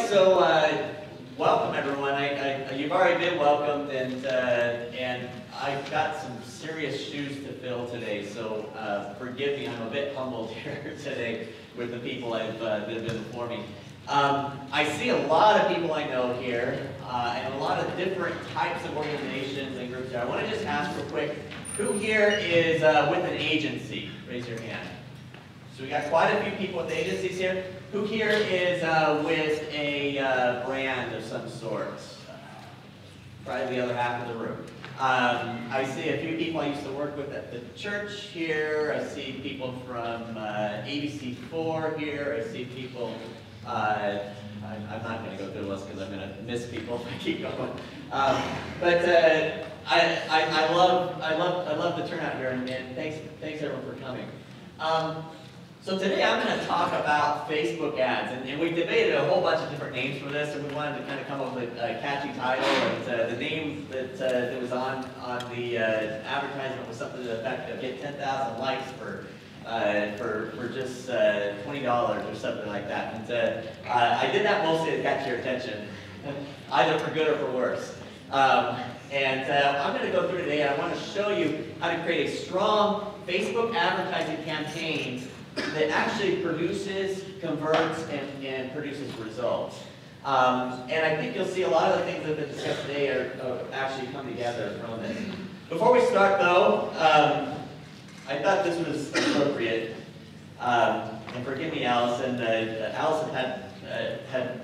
so welcome everyone. You've already been welcomed, and I've got some serious shoes to fill today. So forgive me, I'm a bit humbled here today with the people that have been before me. I see a lot of people I know here, and a lot of different types of organizations and groups here. I want to just ask real quick, who here is with an agency? Raise your hand. So we got quite a few people with agencies here. Who here is with a brand of some sort? Probably the other half of the room. I see a few people I used to work with at the church here. I see people from ABC4 here. I see people, I'm not going to go through the list because I'm going to miss people if I keep going. But I love the turnout here, and thanks everyone for coming. So today I'm going to talk about Facebook ads, and we debated a whole bunch of different names for this, and we wanted to kind of come up with a catchy title. And the name that was on the advertisement was something to the effect of "Get 10,000 likes for just $20" or something like that. And I did that mostly to catch your attention, either for good or for worse. I'm going to go through today, and I want to show you how to create a strong Facebook advertising campaign that actually produces, converts, and produces results. And I think you'll see a lot of the things that have been discussed today are actually come together from this. Before we start though, I thought this was appropriate. And forgive me, Allison. Allison had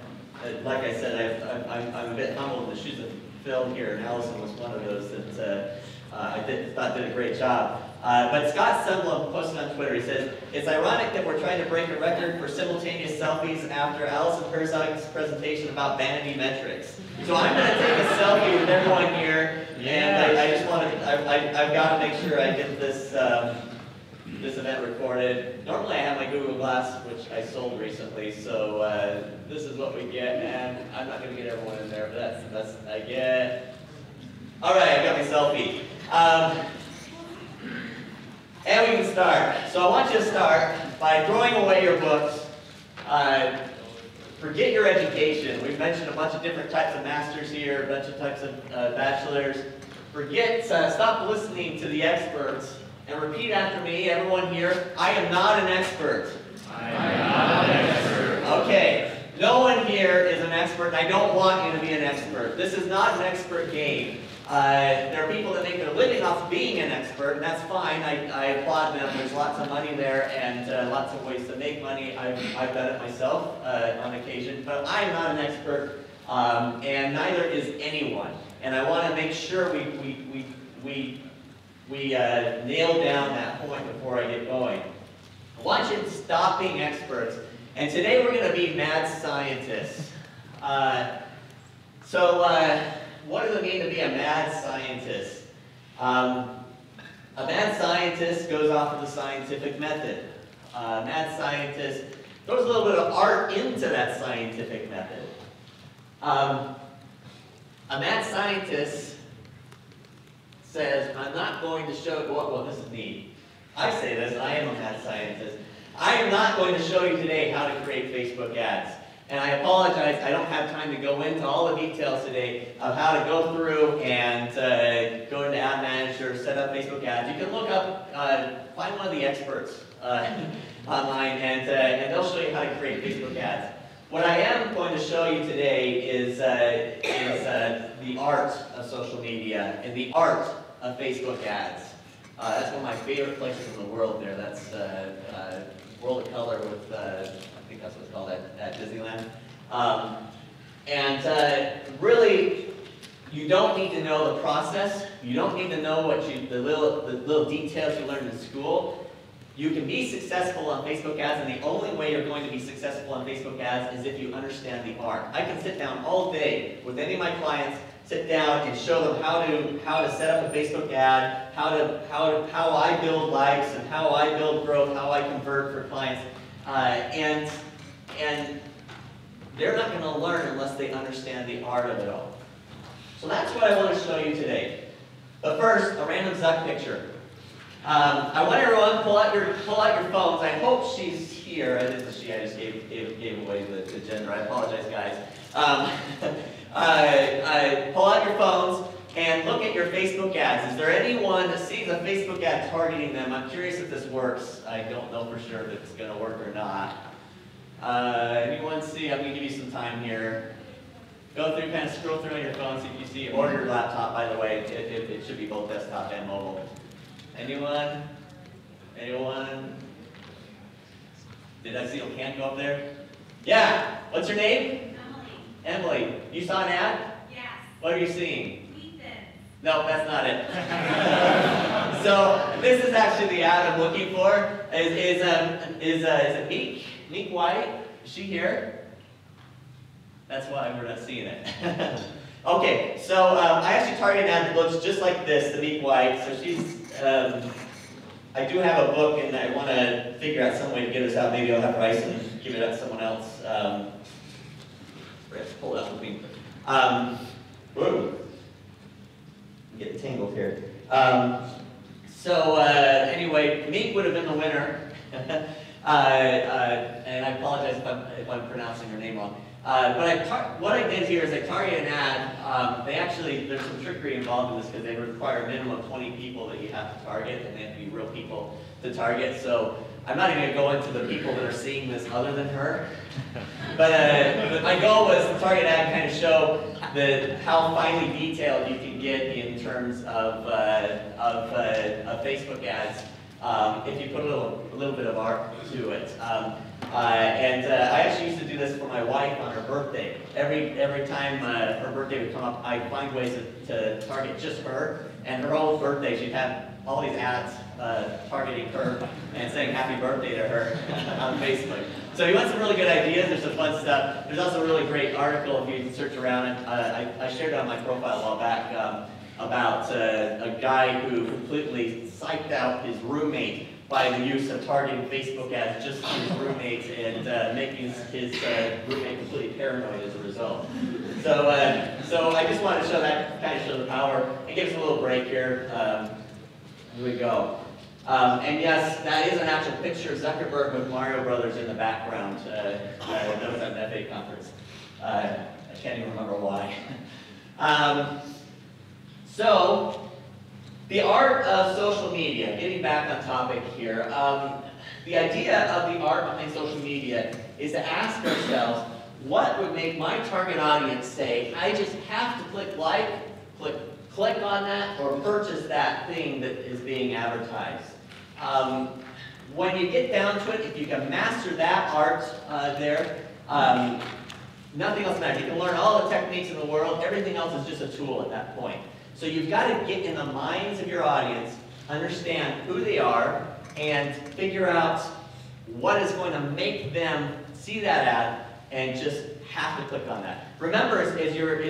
like I said, I'm a bit humbled in the shoes of Phil here, and Allison was one of those that I thought did a great job. But Scott Semblum posted on Twitter, he says, "It's ironic that we're trying to break a record for simultaneous selfies after Alison Herzog's presentation about vanity metrics." So I'm going to take a selfie with everyone here, and I just want to, I've got to make sure I get this, this event recorded. Normally I have my Google Glass, which I sold recently, so this is what we get, and I'm not going to get everyone in there, but that's the best I get. All right, I got my selfie. And we can start. So I want you to start by throwing away your books. Forget your education. We've mentioned a bunch of different types of masters here, a bunch of types of bachelors. Forget, stop listening to the experts and repeat after me, everyone here. I am not an expert. I am not an expert. Okay. No one here is an expert, and I don't want you to be an expert. This is not an expert game. There are people that make their living off being an expert, and that's fine. I applaud them. There's lots of money there and lots of ways to make money. I've done it myself on occasion, but I'm not an expert, and neither is anyone. And I want to make sure we nail down that point before I get going. I want you to stop being experts. And today we're going to be mad scientists. What does it mean to be a mad scientist? A mad scientist goes off of the scientific method. A mad scientist throws a little bit of art into that scientific method. A mad scientist says, I'm not going to show, well, this is neat. I say this, I am a mad scientist. I am not going to show you today how to create Facebook ads. And I apologize, I don't have time to go into all the details today of how to go through and go into Ad Manager, set up Facebook ads. You can look up, find one of the experts online, and they'll show you how to create Facebook ads. What I am going to show you today is the art of social media and the art of Facebook ads. That's one of my favorite places in the world there. That's World of Color with, I think that's what it's called at Disneyland. Really, you don't need to know the process. You don't need to know what the little details you learned in school. You can be successful on Facebook ads, and the only way you're going to be successful on Facebook ads is if you understand the art. I can sit down all day with any of my clients, sit down and show them how to set up a Facebook ad, how I build likes and how I build growth, how I convert for clients, and they're not going to learn unless they understand the art of it all. So that's what I want to show you today. But first, a random Zuck picture. I want everyone pull out your phones. I hope she's here. It is a she. I just gave away the gender. I apologize, guys. Pull out your phones and look at your Facebook ads. Is there anyone that sees a Facebook ad targeting them? I'm curious if this works. I don't know for sure if it's going to work or not. Anyone see? I'm going to give you some time here. Go through, kind of scroll through on your phone, see if you see, or your laptop, by the way. It should be both desktop and mobile. Anyone? Anyone? Did I see a hand go up there? Yeah. What's your name? Emily. Emily. You saw an ad? Yes. What are you seeing? Ethan. No, that's not it. So this is actually the ad I'm looking for. Is it Meek? Meek White? Is she here? That's why we're not seeing it. Okay, so I actually targeted an ad that looks just like this, the Meek White. So she's, I do have a book, and I want to figure out some way to get this out. Maybe I'll have Bryce and give it out to someone else. Let's pull it up with me. Whoa. I'm getting tangled here. Anyway, Meek would have been the winner. And I apologize if I'm pronouncing her name wrong. What I did here is I targeted an ad. There's some trickery involved in this because they require a minimum of 20 people that you have to target, and they have to be real people to target. So I'm not even going to go into the people that are seeing this other than her. But my goal was to target an ad and kind of show how finely detailed you can get in terms of Facebook ads if you put a little bit of art to it. I actually used to do this for my wife on her birthday. Every time her birthday would come up, I'd find ways to target just her. And her whole birthday, she'd have all these ads targeting her and saying happy birthday to her on Facebook. So if you want some really good ideas, there's some fun stuff. There's also a really great article if you search around it. I shared it on my profile a while back about a guy who completely psyched out his roommate by the use of targeting Facebook ads just to his roommate and making his roommate completely paranoid as a result. So I just wanted to show that, kind of show the power. It gives us a little break here. Here we go. And yes, that is an actual picture of Zuckerberg with Mario Brothers in the background. That was at an FA conference. I can't even remember why. So, the art of social media, getting back on topic here. The idea of the art behind social media is to ask ourselves, what would make my target audience say, I just have to click like, click on that, or purchase that thing that is being advertised. When you get down to it, if you can master that art nothing else matters. You can learn all the techniques in the world. Everything else is just a tool at that point. So you've got to get in the minds of your audience, understand who they are, and figure out what is going to make them see that ad and just have to click on that. Remember, as you're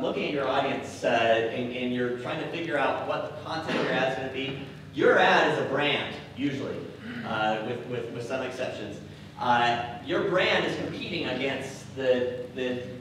looking at your audience and you're trying to figure out what the content of your ad is going to be, your ad is a brand, usually, with some exceptions. Your brand is competing against the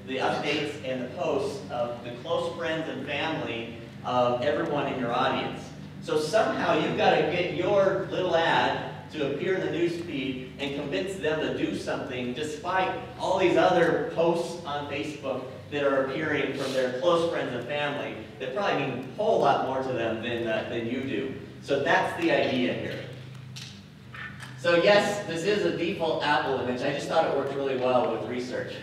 updates and the posts of the close friends and family of everyone in your audience. So somehow you've got to get your little ad to appear in the news feed and convince them to do something despite all these other posts on Facebook that are appearing from their close friends and family that probably mean a whole lot more to them than you do. So that's the idea here. So yes, this is a default Apple image. I just thought it worked really well with research.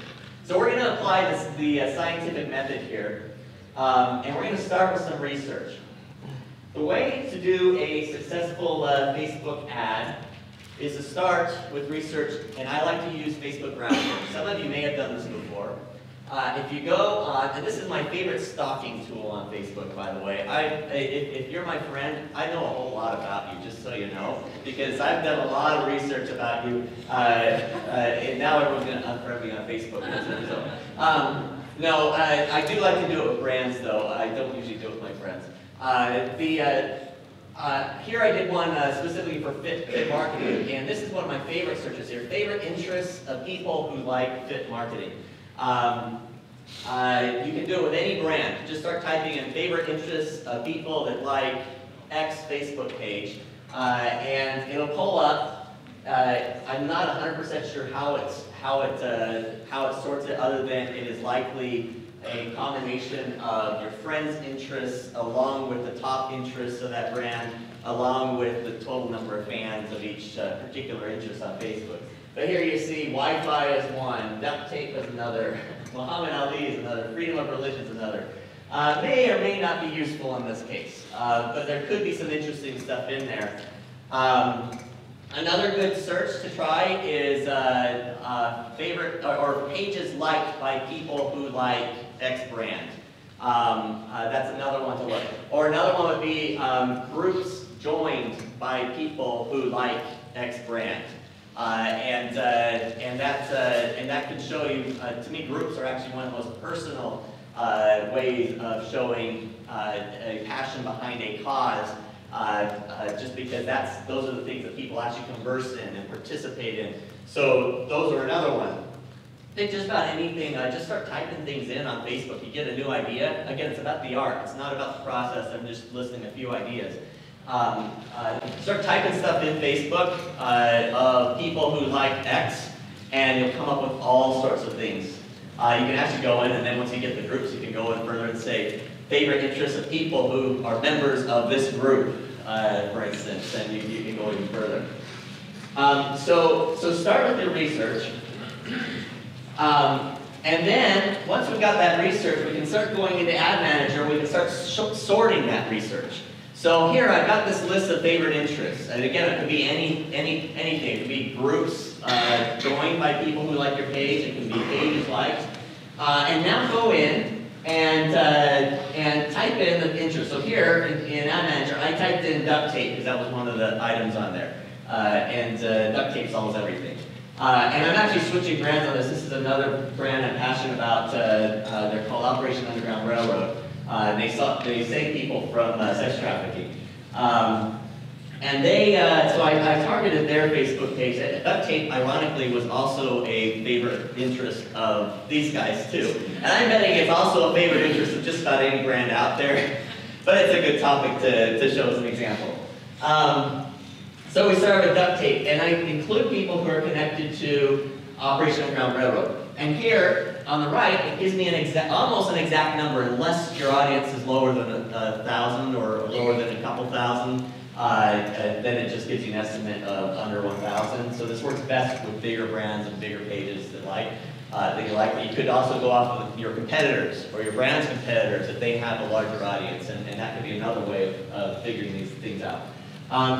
So we're going to apply the scientific method here, and we're going to start with some research. The way to do a successful Facebook ad is to start with research, and I like to use Facebook Browser. Some of you may have done this before. If you go on, and this is my favorite stalking tool on Facebook, by the way. If you're my friend, I know a whole lot about you, just so you know, because I've done a lot of research about you, and now everyone's going to unfriend me on Facebook. No, I do like to do it with brands, though. I don't usually do it with my friends. Here I did one specifically for fit marketing, and this is one of my favorite searches here. Favorite interests of people who like fit marketing. You can do it with any brand. Just start typing in favorite interests of people that like X Facebook page. and it'll pull up. I'm not 100% sure how it sorts it, other than it is likely a combination of your friends' interests along with the top interests of that brand, along with the total number of fans of each particular interest on Facebook. But here you see Wi-Fi is one, duct tape is another, Muhammad Ali is another, freedom of religion is another. May or may not be useful in this case, but there could be some interesting stuff in there. Another good search to try is favorite or pages liked by people who like X brand. That's another one to look. Or another one would be groups joined by people who like X brand. And that can show you, to me, groups are actually one of the most personal ways of showing a passion behind a cause. Just because those are the things that people actually converse in and participate in. So those are another one. I think just about anything, just start typing things in on Facebook. You get a new idea. Again, it's about the art. It's not about the process. I'm just listing a few ideas. Start typing stuff in Facebook of people who like X, and you'll come up with all sorts of things. You can actually go in, and then once you get the groups, you can go in further and say, favorite interests of people who are members of this group, for instance, and you can go even further. So start with your research. And then, once we've got that research, we can start going into Ad Manager, we can start sorting that research. So here, I've got this list of favorite interests. And again, it could be anything. It could be groups joined by people who like your page. It can be pages liked. And now go in and type in the interest. So here, in Ad Manager, I typed in duct tape, because that was one of the items on there. Duct tape solves everything. And I'm actually switching brands on this. This is another brand I'm passionate about. They're called Operation Underground Railroad. They save people from sex trafficking. So I targeted their Facebook page. Duct tape, ironically, was also a favorite interest of these guys, too. And I'm betting it's also a favorite interest of just about any brand out there. But it's a good topic to show as an example. So we start with duct tape, and I include people who are connected to Operation Underground Railroad. And here, on the right, it gives me almost an exact number, unless your audience is lower than 1,000 or lower than a couple thousand. Then it just gives you an estimate of under 1,000. So this works best with bigger brands and bigger pages that you like. But you could also go off of your competitors or your brand's competitors if they have a larger audience, and that could be another way of figuring these things out.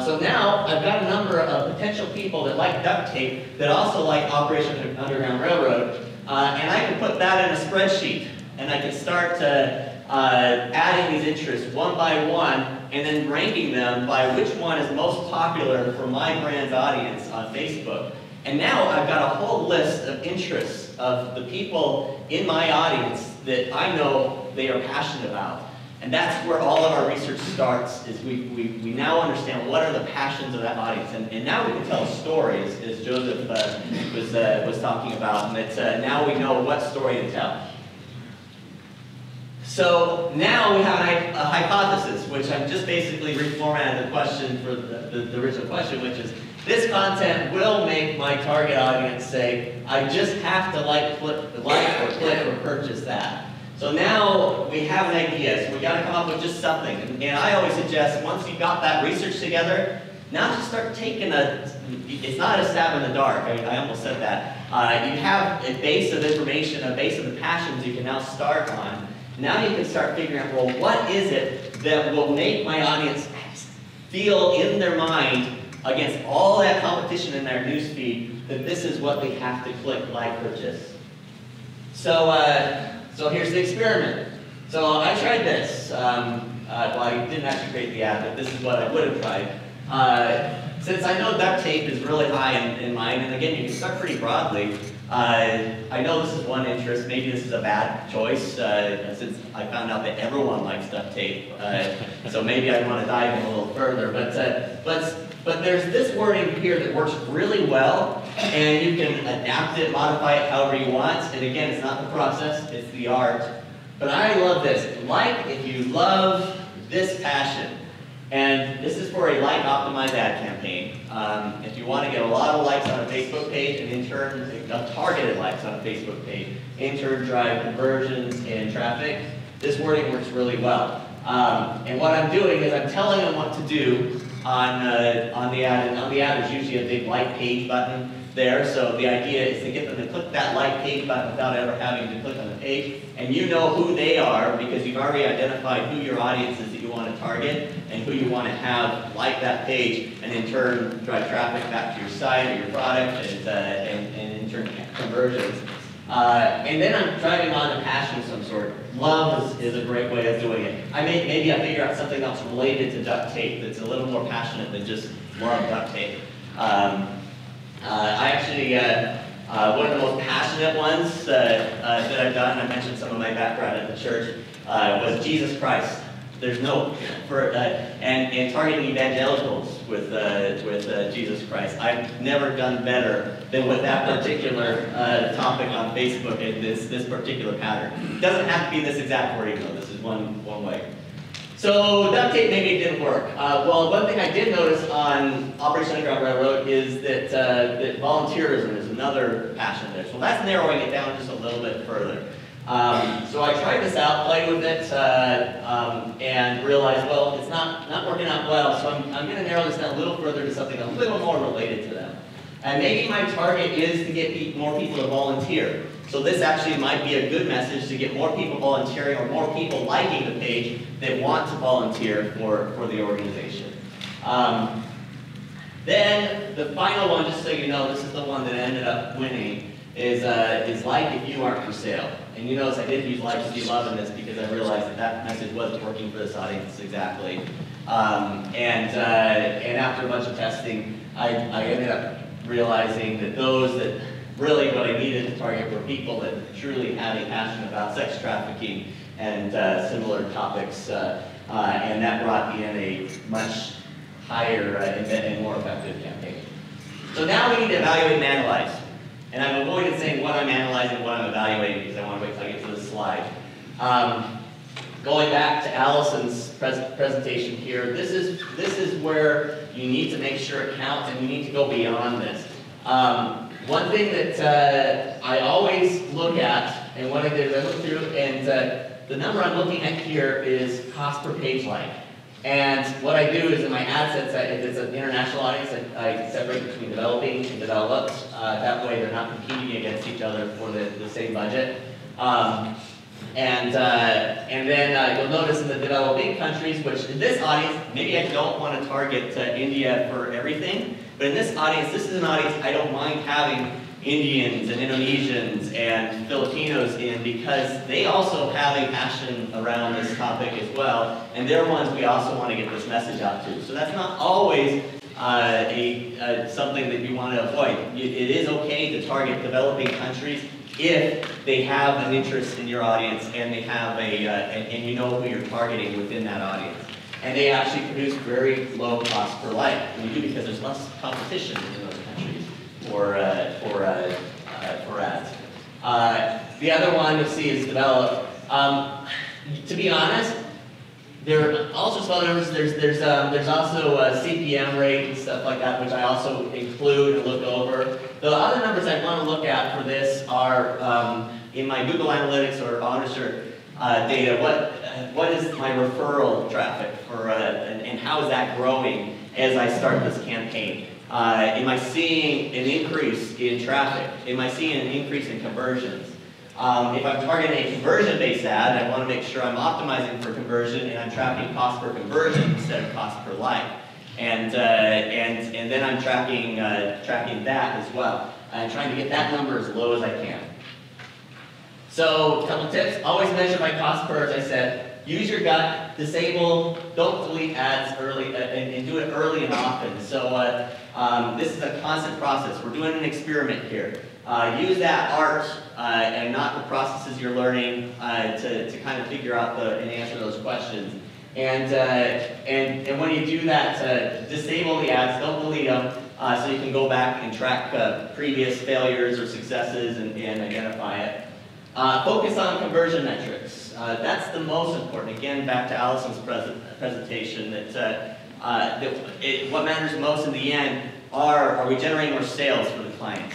So now I've got a number of potential people that like duct tape that also like Operation Underground Railroad, and I can put that in a spreadsheet, and I can start adding these interests one by one, and then ranking them by which one is most popular for my brand's audience on Facebook. And now I've got a whole list of interests of the people in my audience that I know they are passionate about. And that's where all of our research starts, is we now understand what are the passions of that audience. And now we can tell a story, as Joseph was talking about, and that now we know what story to tell. So now we have a hypothesis, which I'm just basically reformatted the question for the original question, which is, this content will make my target audience say, I just have to like or click or purchase that. So now we have an idea, so we got to come up with just something. And I always suggest, once you've got that research together, now just start taking it's not a stab in the dark, I almost said that. You have a base of information, a base of the passions you can now start on. Now you can start figuring out, well, what is it that will make my audience feel in their mind, against all that competition in their newsfeed, that this is what they have to click, like, purchase. So here's the experiment. So I tried this. Well, I didn't actually create the app, but this is what I would have tried. Since I know duct tape is really high in mine, and again, you can start pretty broadly. I know this is one interest. Maybe this is a bad choice, since I found out that everyone likes duct tape. So maybe I want to dive in a little further. But there's this wording here that works really well, and you can adapt it, modify it however you want. And again, it's not the process, it's the art. But I love this. Like if you love this passion. And this is for a like optimized ad campaign. If you want to get a lot of likes on a Facebook page and in turn, targeted likes on a Facebook page, in turn drive conversions and traffic, this wording works really well. And what I'm doing is I'm telling them what to do on the ad. And on the ad, there's usually a big like page button there. So the idea is to get them to click that like page button without ever having to click on the page. And you know who they are because you've already identified who your audience is that you want to target and who you want to have like that page, and in turn drive traffic back to your site or your product, and in turn conversions. And then I'm driving on a passion of some sort. Love is a great way of doing it. Maybe I figure out something else related to duct tape that's a little more passionate than just love duct tape. I actually, one of the most passionate ones that I've done, I mentioned some of my background at the church, was Jesus Christ. There's no, and targeting evangelicals with Jesus Christ. I've never done better than with that particular topic on Facebook and this particular pattern. It doesn't have to be this exact wording though, this is one way. So duct tape maybe it didn't work. Well, one thing I did notice on Operation Underground Railroad is that, that volunteerism is another passion there. So that's narrowing it down just a little bit further. So I tried this out, played with it, and realized, well, it's not working out well, so I'm going to narrow this down a little further to something a little more related to them. And maybe my target is to get more people to volunteer. So this actually might be a good message to get more people volunteering or more people liking the page that want to volunteer for the organization. Then the final one, just so you know, this is the one that ended up winning, is like if you aren't for sale. And you notice I did use like if you love in this because I realized that message wasn't working for this audience exactly. And after a bunch of testing, I ended up realizing that those that really what I needed to target were people that truly had a passion about sex trafficking and similar topics, and that brought me in a much higher and more effective campaign. So now we need to evaluate and analyze. And I've avoided saying what I'm analyzing and what I'm evaluating because I want to wait till I get to this slide. Going back to Allison's presentation here, this is where you need to make sure it counts and you need to go beyond this. One thing that I always look at, and what I did is I look through, and the number I'm looking at here is cost per page like. And what I do is in my ad sets, if it's an international audience, I separate between developing and developed. That way they're not competing against each other for the same budget. And then you'll notice in the developing countries, which in this audience, maybe I don't want to target India for everything, but in this audience, this is an audience I don't mind having Indians and Indonesians and Filipinos in because they also have a passion around this topic as well, and they're ones we also want to get this message out to. So that's not always something that you want to avoid. It is okay to target developing countries if they have an interest in your audience and they have and you know who you're targeting within that audience. And they actually produce very low cost per like. And you do because there's less competition in those countries for ads. The other one you'll see is develop. To be honest, there are also some other numbers. There's also a CPM rate and stuff like that, which I also include and look over. The other numbers I want to look at for this are in my Google Analytics or Onager data. What is my referral traffic for, and how is that growing as I start this campaign? Am I seeing an increase in traffic? Am I seeing an increase in conversions? If I'm targeting a conversion-based ad, I want to make sure I'm optimizing for conversion and I'm tracking cost per conversion instead of cost per like. And then I'm tracking that as well. I'm trying to get that number as low as I can. So a couple tips, always measure by cost per, as I said. Use your gut, disable, don't delete ads early, and do it early and often. So this is a constant process. We're doing an experiment here. Use that art and not the processes you're learning to kind of figure out and answer those questions. And when you do that, disable the ads, don't delete them, so you can go back and track previous failures or successes and identify it. Focus on conversion metrics. That's the most important. Again, back to Allison's presentation, that what matters most in the end are we generating more sales for the client?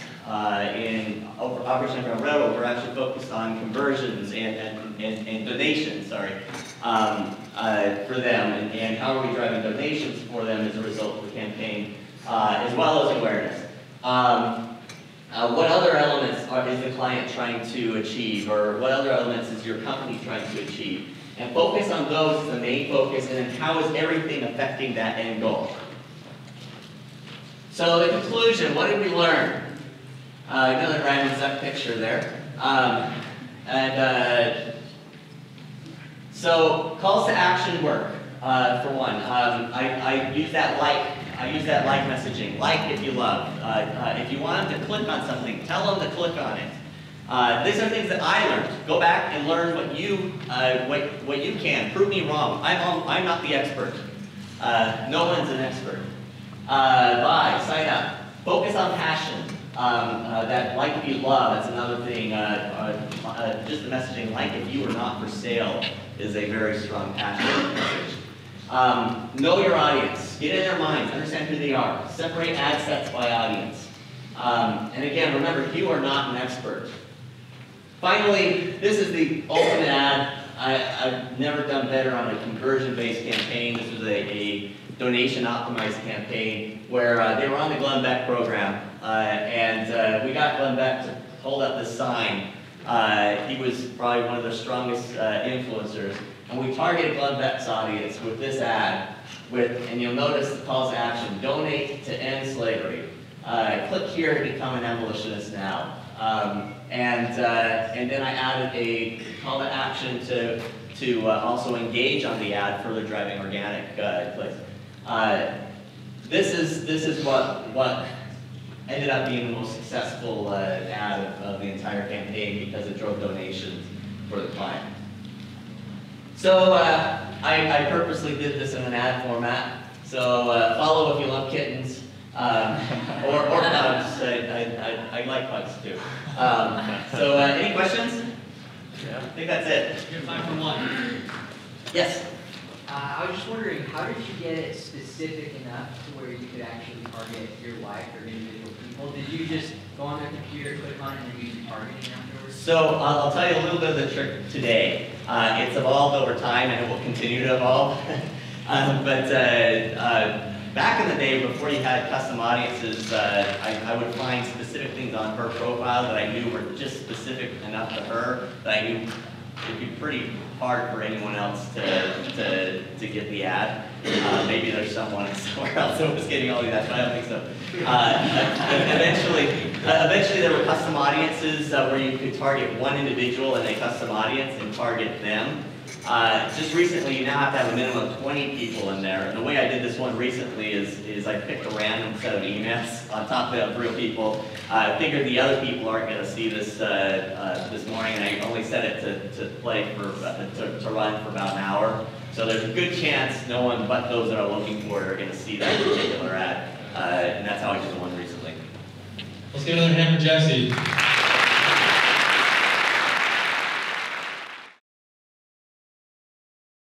In Operation Underground Railroad, we're actually focused on conversions and donations, for them, and how are we driving donations for them as a result of the campaign, as well as awareness. What other elements is the client trying to achieve, or what other elements is your company trying to achieve? And focus on those as the main focus, and then how is everything affecting that end goal? So the conclusion, what did we learn? Another Ryan Zuck picture there. So calls to action work, for one. I use that like messaging. Like if you love. If you want them to click on something, tell them to click on it. These are things that I learned. Go back and learn what you can. Prove me wrong. I'm not the expert. No one's an expert. Buy, sign up. Focus on passion. That like if you love, that's another thing. Just the messaging, like if you are not for sale, is a very strong passionate message. Know your audience. Get in their minds. Understand who they are. Separate ad sets by audience. And again, remember, you are not an expert. Finally, this is the ultimate ad. I've never done better on a conversion-based campaign. This was a donation-optimized campaign where they were on the Glenn Beck program, and we got Glenn Beck to hold up this sign. He was probably one of the strongest influencers, and we targeted Glenn Beck's audience with this ad. And you'll notice the calls to action: donate to end slavery. Click here to become an abolitionist now. And then I added a call to action to also engage on the ad, further driving organic clicks. This is what ended up being the most successful ad of the entire campaign, because it drove donations for the client. So I purposely did this in an ad format. So follow if you love kittens. Or pugs. I like pugs too. So any questions? Yeah. I think that's it. You have time for one. Yes. I was just wondering, how did you get it specific enough to where you could actually target your wife or individual people? Did you just go on their computer, click on it, and use targeting afterwards? So I'll tell you a little bit of the trick today. It's evolved over time, and it will continue to evolve. Back in the day, before you had custom audiences, I would find specific things on her profile that I knew were just specific enough to her that I knew it'd be pretty hard for anyone else to get the ad. Maybe there's someone somewhere else that was getting all of that, but I don't think so. Eventually there were custom audiences where you could target one individual in a custom audience and target them. Just recently, you now have to have a minimum of 20 people in there. And the way I did this one recently is I picked a random set of emails on top of real people. I figured the other people aren't going to see this this morning, and I only set it to play for to run for about an hour. So there's a good chance no one but those that are looking for it are going to see that particular ad. And that's how I did the one recently. Let's give another hand for Jesse.